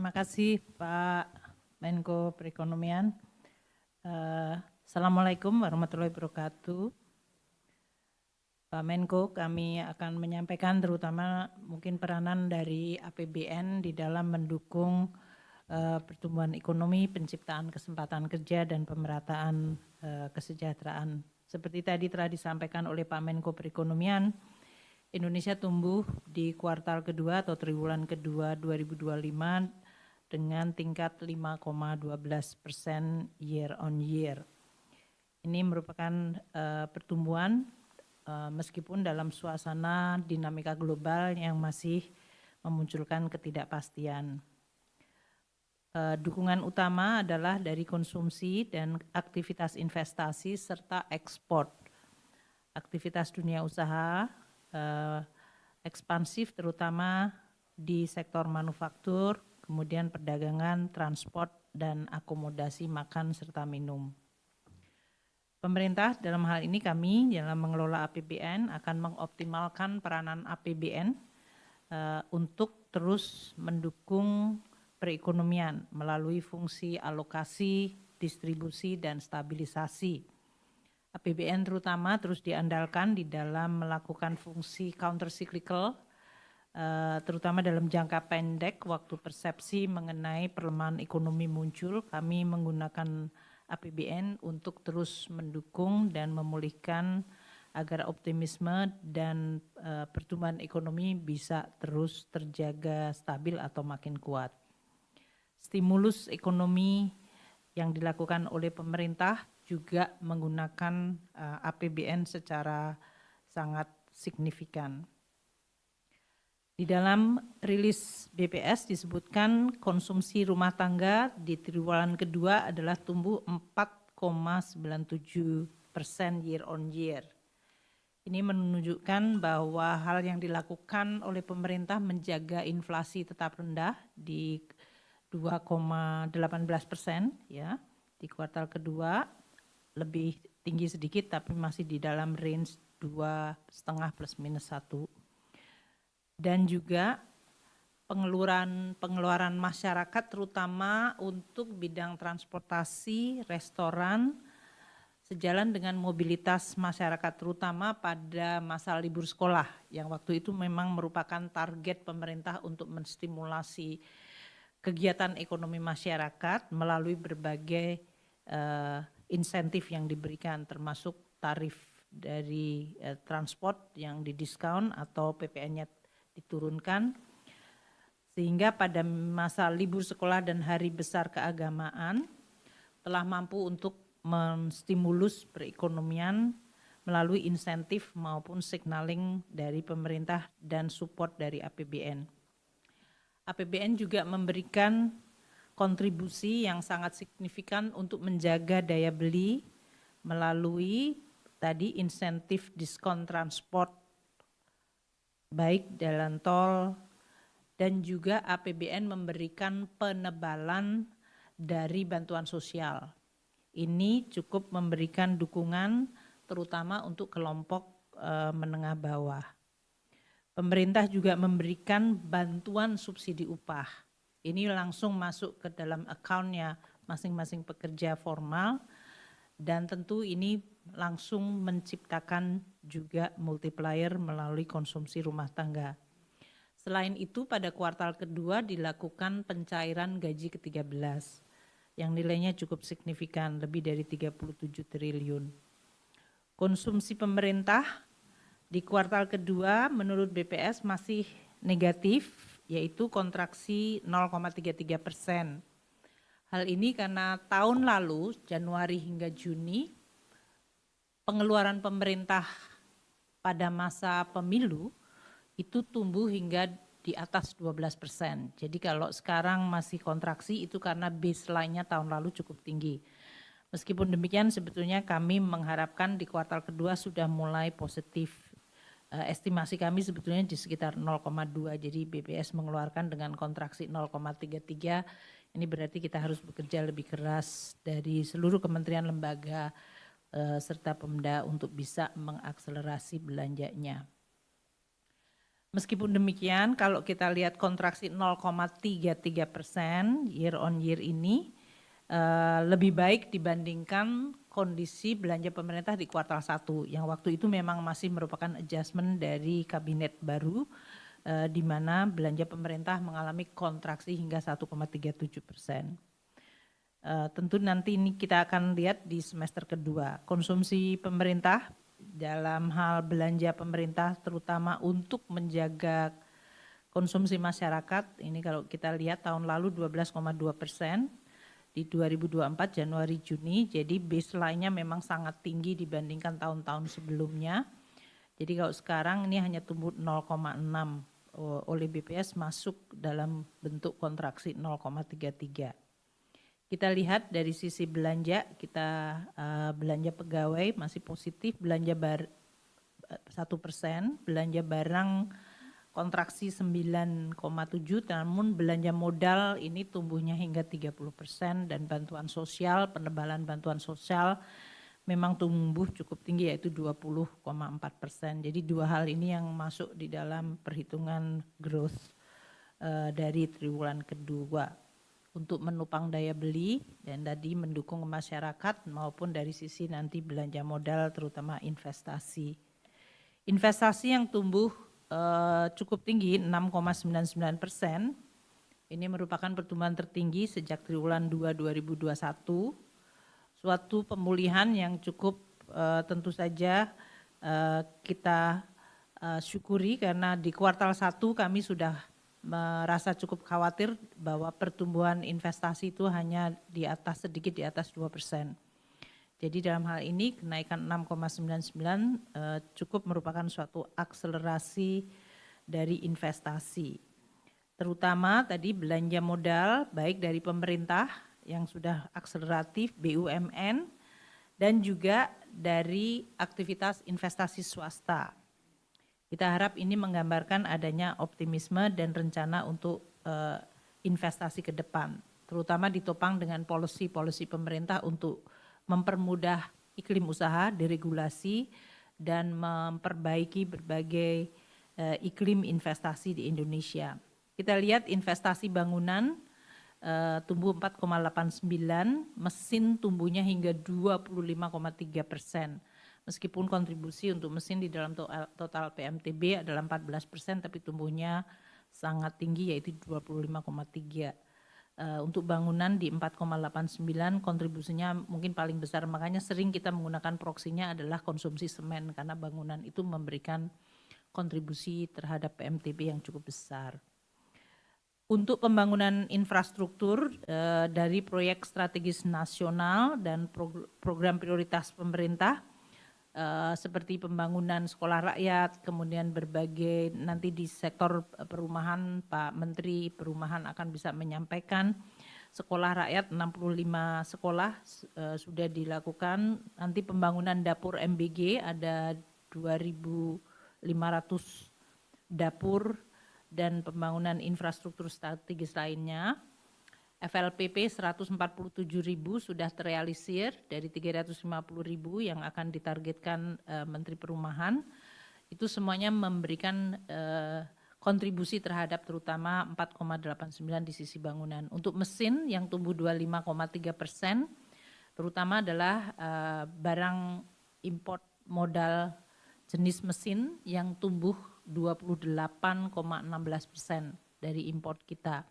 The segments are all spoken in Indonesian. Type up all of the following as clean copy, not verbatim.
Terima kasih Pak Menko Perekonomian. Assalamualaikum warahmatullahi wabarakatuh. Pak Menko, kami akan menyampaikan terutama mungkin peranan dari APBN di dalam mendukung pertumbuhan ekonomi, penciptaan kesempatan kerja, dan pemerataan kesejahteraan. Seperti tadi telah disampaikan oleh Pak Menko Perekonomian, Indonesia tumbuh di kuartal kedua atau triwulan kedua 2025 dengan tingkat 5,12% year on year. Ini merupakan pertumbuhan meskipun dalam suasana dinamika global yang masih memunculkan ketidakpastian. Dukungan utama adalah dari konsumsi dan aktivitas investasi serta ekspor. Aktivitas dunia usaha ekspansif terutama di sektor manufaktur, kemudian perdagangan, transport, dan akomodasi makan serta minum. Pemerintah dalam hal ini kami dalam mengelola APBN akan mengoptimalkan peranan APBN untuk terus mendukung perekonomian melalui fungsi alokasi, distribusi, dan stabilisasi. APBN terutama terus diandalkan di dalam melakukan fungsi counter cyclical, terutama dalam jangka pendek waktu persepsi mengenai pelemahan ekonomi muncul, kami menggunakan APBN untuk terus mendukung dan memulihkan agar optimisme dan pertumbuhan ekonomi bisa terus terjaga stabil atau makin kuat. Stimulus ekonomi yang dilakukan oleh pemerintah juga menggunakan APBN secara sangat signifikan. Di dalam rilis BPS disebutkan konsumsi rumah tangga di triwulan kedua adalah tumbuh 4,97% year on year. Ini menunjukkan bahwa hal yang dilakukan oleh pemerintah menjaga inflasi tetap rendah di 2,18% ya di kuartal kedua, lebih tinggi sedikit tapi masih di dalam range 2,5 plus minus 1. Dan juga pengeluaran masyarakat terutama untuk bidang transportasi, restoran, sejalan dengan mobilitas masyarakat terutama pada masa libur sekolah yang waktu itu memang merupakan target pemerintah untuk menstimulasi kegiatan ekonomi masyarakat melalui berbagai insentif yang diberikan termasuk tarif dari transport yang didiskon atau PPN-nya diturunkan, sehingga pada masa libur sekolah dan hari besar keagamaan telah mampu untuk menstimulus perekonomian melalui insentif maupun signaling dari pemerintah dan support dari APBN. APBN juga memberikan kontribusi yang sangat signifikan untuk menjaga daya beli melalui tadi insentif diskon transport baik jalan tol, dan juga APBN memberikan penebalan dari bantuan sosial. Ini cukup memberikan dukungan terutama untuk kelompok menengah bawah. Pemerintah juga memberikan bantuan subsidi upah. Ini langsung masuk ke dalam account-nya masing-masing pekerja formal dan tentu ini langsung menciptakan juga multiplier melalui konsumsi rumah tangga. Selain itu pada kuartal kedua dilakukan pencairan gaji ke-13 yang nilainya cukup signifikan, lebih dari 37 triliun. Konsumsi pemerintah di kuartal kedua menurut BPS masih negatif, yaitu kontraksi 0,33%. Hal ini karena tahun lalu Januari hingga Juni pengeluaran pemerintah pada masa pemilu itu tumbuh hingga di atas 12%. Jadi kalau sekarang masih kontraksi itu karena baseline-nya tahun lalu cukup tinggi. Meskipun demikian sebetulnya kami mengharapkan di kuartal kedua sudah mulai positif. Estimasi kami sebetulnya di sekitar 0,2, jadi BPS mengeluarkan dengan kontraksi 0,33. Ini berarti kita harus bekerja lebih keras dari seluruh kementerian lembaga serta Pemda untuk bisa mengakselerasi belanjanya. Meskipun demikian, kalau kita lihat kontraksi 0,33% year on year ini lebih baik dibandingkan kondisi belanja pemerintah di kuartal 1 yang waktu itu memang masih merupakan adjustment dari kabinet baru di mana belanja pemerintah mengalami kontraksi hingga 1,37%. Tentu nanti ini kita akan lihat di semester kedua. Konsumsi pemerintah dalam hal belanja pemerintah terutama untuk menjaga konsumsi masyarakat, ini kalau kita lihat tahun lalu 12,2%, di 2024 Januari Juni, jadi baseline-nya memang sangat tinggi dibandingkan tahun-tahun sebelumnya. Jadi kalau sekarang ini hanya tumbuh 0,6 oleh BPS masuk dalam bentuk kontraksi 0,33. Kita lihat dari sisi belanja, kita belanja pegawai masih positif, belanja 1%, belanja barang kontraksi 9,7, namun belanja modal ini tumbuhnya hingga 30% dan bantuan sosial, penebalan bantuan sosial memang tumbuh cukup tinggi yaitu 20,4%. Jadi dua hal ini yang masuk di dalam perhitungan growth dari triwulan kedua untuk menopang daya beli dan tadi mendukung masyarakat maupun dari sisi nanti belanja modal terutama investasi. Investasi yang tumbuh cukup tinggi 6,99%. Ini merupakan pertumbuhan tertinggi sejak triwulan 2 2021. Suatu pemulihan yang cukup tentu saja kita syukuri karena di kuartal 1 kami sudah merasa cukup khawatir bahwa pertumbuhan investasi itu hanya sedikit di atas 2%. Jadi dalam hal ini kenaikan 6,99 cukup merupakan suatu akselerasi dari investasi. Terutama tadi belanja modal baik dari pemerintah yang sudah akseleratif, BUMN, dan juga dari aktivitas investasi swasta. Kita harap ini menggambarkan adanya optimisme dan rencana untuk investasi ke depan, terutama ditopang dengan policy pemerintah untuk mempermudah iklim usaha, deregulasi, dan memperbaiki berbagai iklim investasi di Indonesia. Kita lihat investasi bangunan tumbuh 4,89, mesin tumbuhnya hingga 25,3%. Meskipun kontribusi untuk mesin di dalam total PMTB adalah 14%, tapi tumbuhnya sangat tinggi yaitu 25,3%. Untuk bangunan di 4,89 kontribusinya mungkin paling besar, makanya sering kita menggunakan proksinya adalah konsumsi semen karena bangunan itu memberikan kontribusi terhadap PMTB yang cukup besar. Untuk pembangunan infrastruktur dari proyek strategis nasional dan program prioritas pemerintah seperti pembangunan sekolah rakyat, kemudian berbagai nanti di sektor perumahan Pak Menteri Perumahan akan bisa menyampaikan sekolah rakyat 65 sekolah sudah dilakukan, nanti pembangunan dapur MBG ada 2.500 dapur dan pembangunan infrastruktur strategis lainnya. FLPP 147.000 sudah terrealisir dari 350.000 yang akan ditargetkan Menteri Perumahan. Itu semuanya memberikan kontribusi terhadap terutama 4,89 di sisi bangunan. Untuk mesin yang tumbuh 25,3%, terutama adalah barang import modal jenis mesin yang tumbuh 28,16% dari import kita.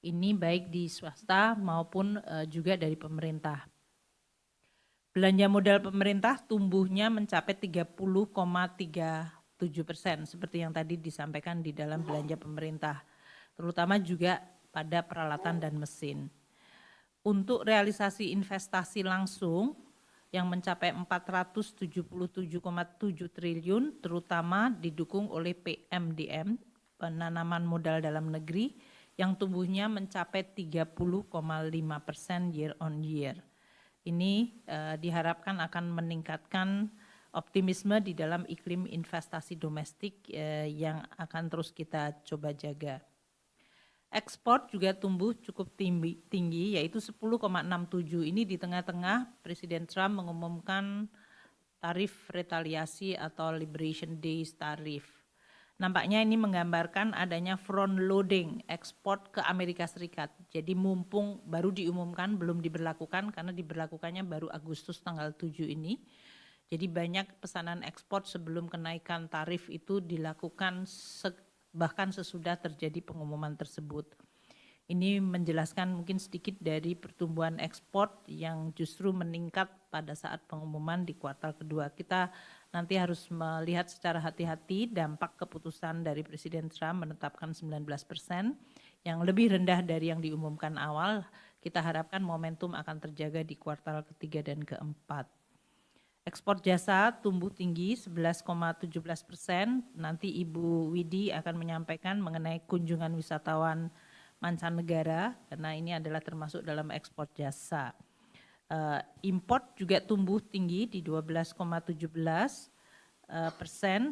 Ini baik di swasta maupun juga dari pemerintah. Belanja modal pemerintah tumbuhnya mencapai 30,37% seperti yang tadi disampaikan di dalam belanja pemerintah, terutama juga pada peralatan dan mesin. Untuk realisasi investasi langsung yang mencapai 477,7 triliun, terutama didukung oleh PMDM, penanaman modal dalam negeri, yang tumbuhnya mencapai 30,5% year on year. Ini diharapkan akan meningkatkan optimisme di dalam iklim investasi domestik yang akan terus kita coba jaga. Ekspor juga tumbuh cukup tinggi yaitu 10,67. Ini di tengah-tengah Presiden Trump mengumumkan tarif retaliasi atau Liberation Days tarif. Nampaknya ini menggambarkan adanya front loading ekspor ke Amerika Serikat. Jadi mumpung baru diumumkan, belum diberlakukan karena diberlakukannya baru Agustus tanggal 7 ini. Jadi banyak pesanan ekspor sebelum kenaikan tarif itu dilakukan bahkan sesudah terjadi pengumuman tersebut. Ini menjelaskan mungkin sedikit dari pertumbuhan ekspor yang justru meningkat pada saat pengumuman di kuartal kedua. Kita nanti harus melihat secara hati-hati dampak keputusan dari Presiden Trump menetapkan 19% yang lebih rendah dari yang diumumkan awal. Kita harapkan momentum akan terjaga di kuartal ketiga dan keempat. Ekspor jasa tumbuh tinggi 11,17%. Nanti Ibu Widi akan menyampaikan mengenai kunjungan wisatawan mancanegara karena ini adalah termasuk dalam ekspor jasa. Import juga tumbuh tinggi di 12,17%,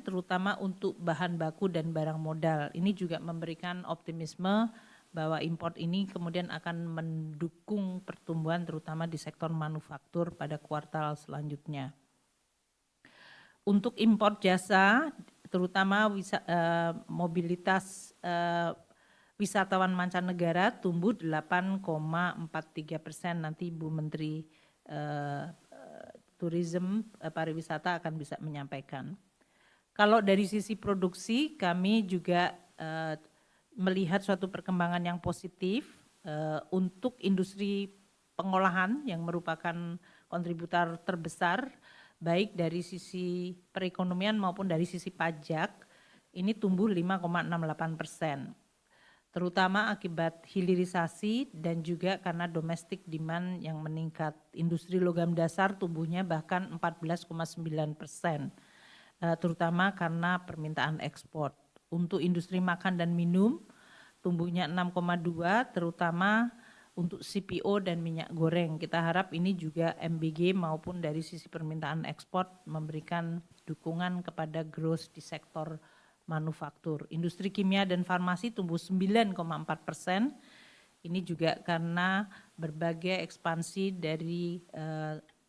terutama untuk bahan baku dan barang modal. Ini juga memberikan optimisme bahwa import ini kemudian akan mendukung pertumbuhan terutama di sektor manufaktur pada kuartal selanjutnya. Untuk import jasa, terutama mobilitas wisatawan mancanegara tumbuh 8,43%. Nanti Ibu Menteri Tourism Pariwisata akan bisa menyampaikan. Kalau dari sisi produksi kami juga melihat suatu perkembangan yang positif untuk industri pengolahan yang merupakan kontributor terbesar baik dari sisi perekonomian maupun dari sisi pajak ini tumbuh 5,68%. Terutama akibat hilirisasi dan juga karena domestic demand yang meningkat. Industri logam dasar tumbuhnya bahkan 14,9%, terutama karena permintaan ekspor. Untuk industri makan dan minum tumbuhnya 6,2%, terutama untuk CPO dan minyak goreng. Kita harap ini juga MBG maupun dari sisi permintaan ekspor memberikan dukungan kepada growth di sektor manufaktur. Industri kimia dan farmasi tumbuh 9,4%. Ini juga karena berbagai ekspansi dari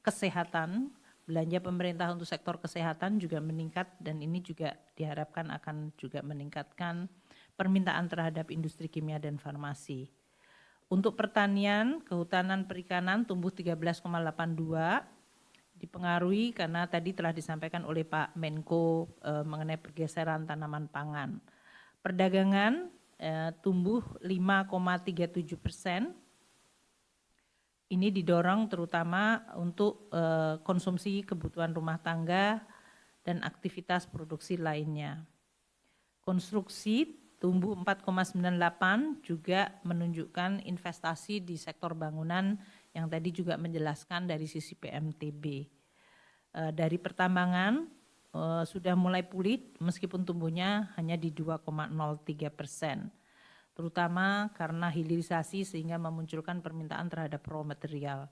kesehatan, belanja pemerintah untuk sektor kesehatan juga meningkat dan ini juga diharapkan akan juga meningkatkan permintaan terhadap industri kimia dan farmasi. Untuk pertanian, kehutanan, perikanan tumbuh 13,82%. Dipengaruhi karena tadi telah disampaikan oleh Pak Menko mengenai pergeseran tanaman pangan. Perdagangan tumbuh 5,37%. Ini didorong terutama untuk konsumsi kebutuhan rumah tangga dan aktivitas produksi lainnya. Konstruksi tumbuh 4,98 juga menunjukkan investasi di sektor bangunan yang tadi juga menjelaskan dari sisi PMTB. Dari pertambangan sudah mulai pulih meskipun tumbuhnya hanya di 2,03%, terutama karena hilirisasi sehingga memunculkan permintaan terhadap raw material.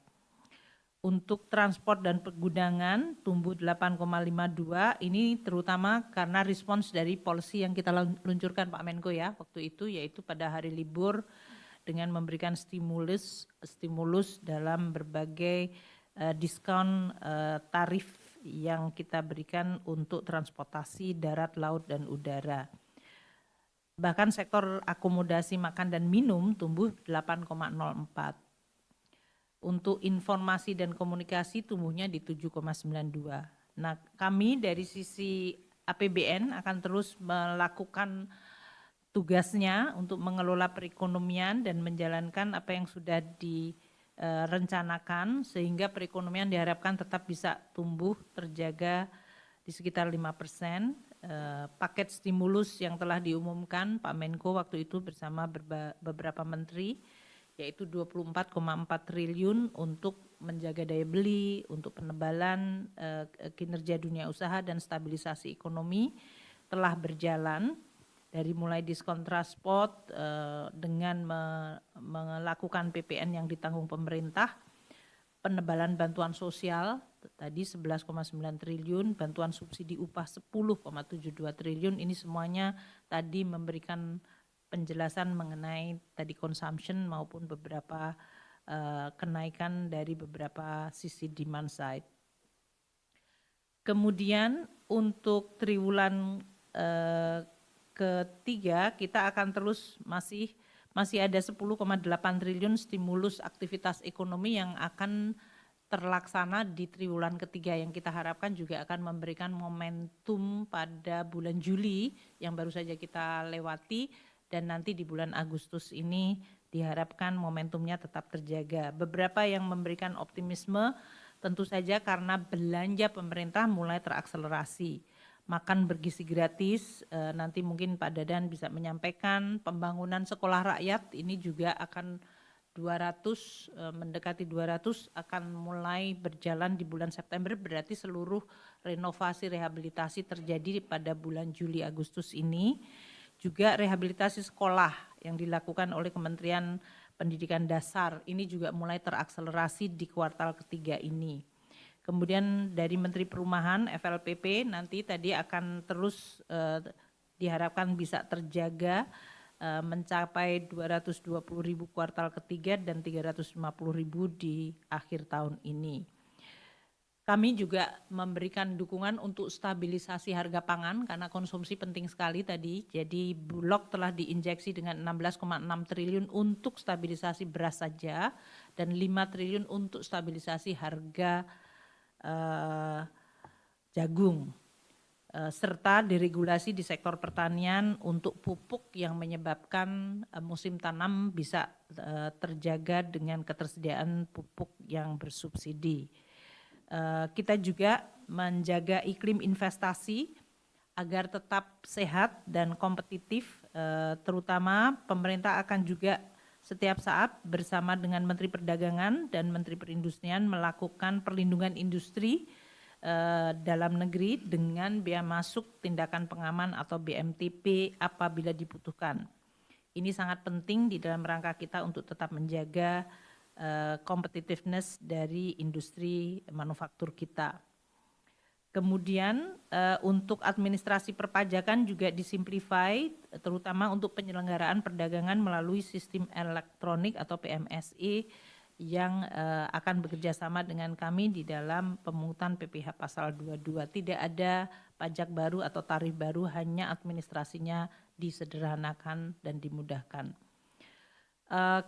Untuk transport dan pergudangan tumbuh 8,52, ini terutama karena respons dari policy yang kita luncurkan Pak Menko ya waktu itu, yaitu pada hari libur dengan memberikan stimulus dalam berbagai diskon tarif yang kita berikan untuk transportasi darat, laut, dan udara. Bahkan sektor akomodasi makan dan minum tumbuh 8,04. Untuk informasi dan komunikasi tumbuhnya di 7,92. Nah, kami dari sisi APBN akan terus melakukan tugasnya untuk mengelola perekonomian dan menjalankan apa yang sudah direncanakan sehingga perekonomian diharapkan tetap bisa tumbuh terjaga di sekitar 5%. Paket stimulus yang telah diumumkan Pak Menko waktu itu bersama beberapa menteri yaitu 24,4 triliun untuk menjaga daya beli, untuk penebalan kinerja dunia usaha dan stabilisasi ekonomi telah berjalan dari mulai diskon transport dengan melakukan PPN yang ditanggung pemerintah, penebalan bantuan sosial tadi 11,9 triliun, bantuan subsidi upah 10,72 triliun, ini semuanya tadi memberikan penjelasan mengenai tadi consumption maupun beberapa kenaikan dari beberapa sisi demand side. Kemudian untuk triwulan ketiga kita akan terus masih ada 10,8 triliun stimulus aktivitas ekonomi yang akan terlaksana di triwulan ketiga, yang kita harapkan juga akan memberikan momentum pada bulan Juli yang baru saja kita lewati, dan nanti di bulan Agustus ini diharapkan momentumnya tetap terjaga. Beberapa yang memberikan optimisme tentu saja karena belanja pemerintah mulai terakselerasi. Makan bergizi gratis, nanti mungkin Pak Dadan bisa menyampaikan. Pembangunan sekolah rakyat ini juga akan 200, mendekati 200 akan mulai berjalan di bulan September, berarti seluruh renovasi rehabilitasi terjadi pada bulan Juli Agustus ini. Juga rehabilitasi sekolah yang dilakukan oleh Kementerian Pendidikan Dasar ini juga mulai terakselerasi di kuartal ketiga ini. Kemudian dari Menteri Perumahan FLPP nanti tadi akan terus diharapkan bisa terjaga mencapai 220.000 kuartal ketiga dan 350.000 di akhir tahun ini. Kami juga memberikan dukungan untuk stabilisasi harga pangan karena konsumsi penting sekali tadi. Jadi Bulog telah diinjeksi dengan 16,6 triliun untuk stabilisasi beras saja dan 5 triliun untuk stabilisasi harga jagung, serta deregulasi di sektor pertanian untuk pupuk yang menyebabkan musim tanam bisa terjaga dengan ketersediaan pupuk yang bersubsidi. Kita juga menjaga iklim investasi agar tetap sehat dan kompetitif, terutama pemerintah akan juga setiap saat bersama dengan Menteri Perdagangan dan Menteri Perindustrian melakukan perlindungan industri dalam negeri dengan bea masuk tindakan pengaman atau BMTP apabila dibutuhkan. Ini sangat penting di dalam rangka kita untuk tetap menjaga competitiveness dari industri manufaktur kita. Kemudian untuk administrasi perpajakan juga disimplify, terutama untuk penyelenggaraan perdagangan melalui sistem elektronik atau PMSE yang akan bekerja sama dengan kami di dalam pemungutan PPh pasal 22. Tidak ada pajak baru atau tarif baru, hanya administrasinya disederhanakan dan dimudahkan.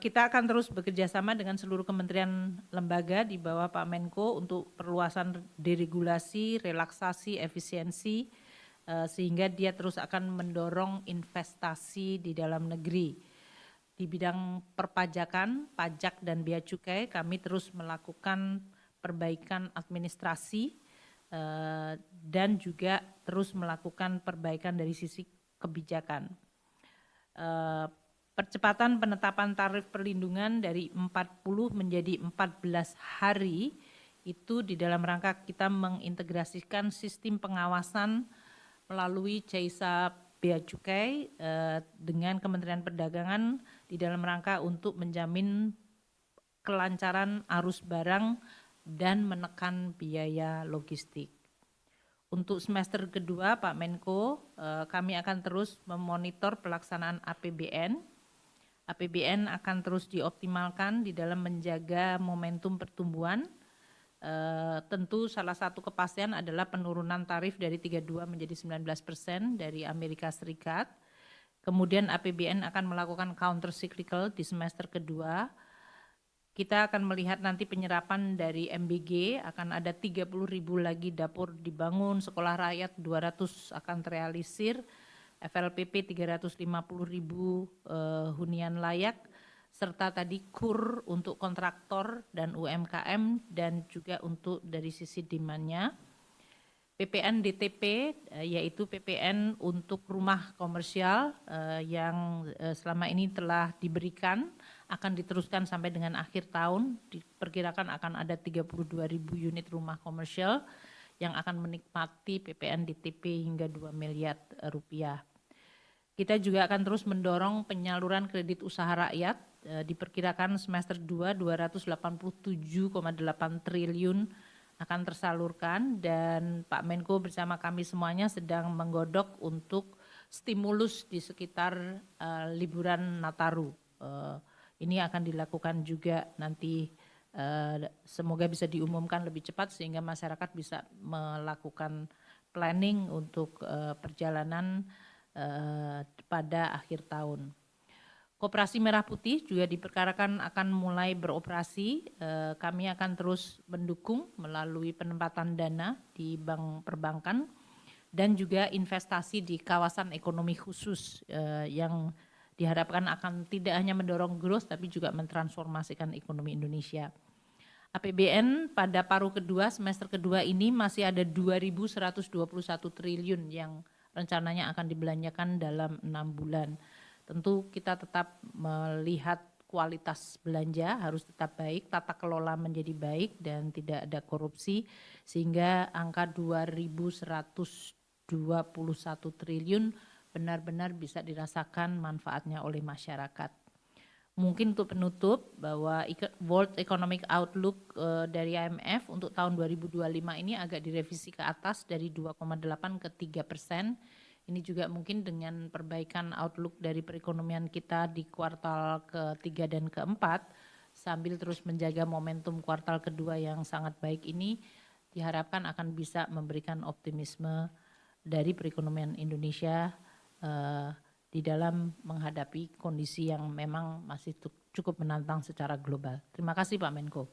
Kita akan terus bekerja sama dengan seluruh kementerian lembaga di bawah Pak Menko untuk perluasan deregulasi, relaksasi, efisiensi, sehingga dia terus akan mendorong investasi di dalam negeri. Di bidang perpajakan, pajak dan bea cukai kami terus melakukan perbaikan administrasi dan juga terus melakukan perbaikan dari sisi kebijakan. Percepatan penetapan tarif perlindungan dari 40 menjadi 14 hari itu di dalam rangka kita mengintegrasikan sistem pengawasan melalui CEISA Bea Cukai dengan Kementerian Perdagangan di dalam rangka untuk menjamin kelancaran arus barang dan menekan biaya logistik. Untuk semester kedua Pak Menko, kami akan terus memonitor pelaksanaan APBN. APBN akan terus dioptimalkan di dalam menjaga momentum pertumbuhan. Tentu salah satu kepastian adalah penurunan tarif dari 32 menjadi 19% dari Amerika Serikat. Kemudian APBN akan melakukan counter cyclical di semester kedua. Kita akan melihat nanti penyerapan dari MBG, akan ada 30.000 lagi dapur dibangun, sekolah rakyat 200 akan terrealisir, FLPP 350.000 hunian layak, serta tadi KUR untuk kontraktor dan UMKM dan juga untuk dari sisi demand-nya. PPN DTP yaitu PPN untuk rumah komersial yang selama ini telah diberikan akan diteruskan sampai dengan akhir tahun, diperkirakan akan ada 32.000 unit rumah komersial yang akan menikmati PPN DTP hingga 2 miliar rupiah. Kita juga akan terus mendorong penyaluran kredit usaha rakyat, diperkirakan semester 2 287,8 triliun akan tersalurkan, dan Pak Menko bersama kami semuanya sedang menggodok untuk stimulus di sekitar liburan Nataru. Ini akan dilakukan juga nanti, semoga bisa diumumkan lebih cepat sehingga masyarakat bisa melakukan planning untuk perjalanan pada akhir tahun. Koperasi Merah Putih juga diperkirakan akan mulai beroperasi. Kami akan terus mendukung melalui penempatan dana di bank perbankan dan juga investasi di kawasan ekonomi khusus yang diharapkan akan tidak hanya mendorong growth tapi juga mentransformasikan ekonomi Indonesia. APBN pada paruh kedua semester kedua ini masih ada 2.121 triliun yang rencananya akan dibelanjakan dalam 6 bulan. Tentu kita tetap melihat kualitas belanja harus tetap baik, tata kelola menjadi baik dan tidak ada korupsi sehingga angka 2.121 triliun benar-benar bisa dirasakan manfaatnya oleh masyarakat. Mungkin untuk penutup bahwa World Economic Outlook dari IMF untuk tahun 2025 ini agak direvisi ke atas dari 2,8 ke 3%. Ini juga mungkin dengan perbaikan outlook dari perekonomian kita di kuartal ke-3 dan ke-4 sambil terus menjaga momentum kuartal kedua yang sangat baik ini diharapkan akan bisa memberikan optimisme dari perekonomian Indonesia di dalam menghadapi kondisi yang memang masih cukup menantang secara global. Terima kasih Pak Menko.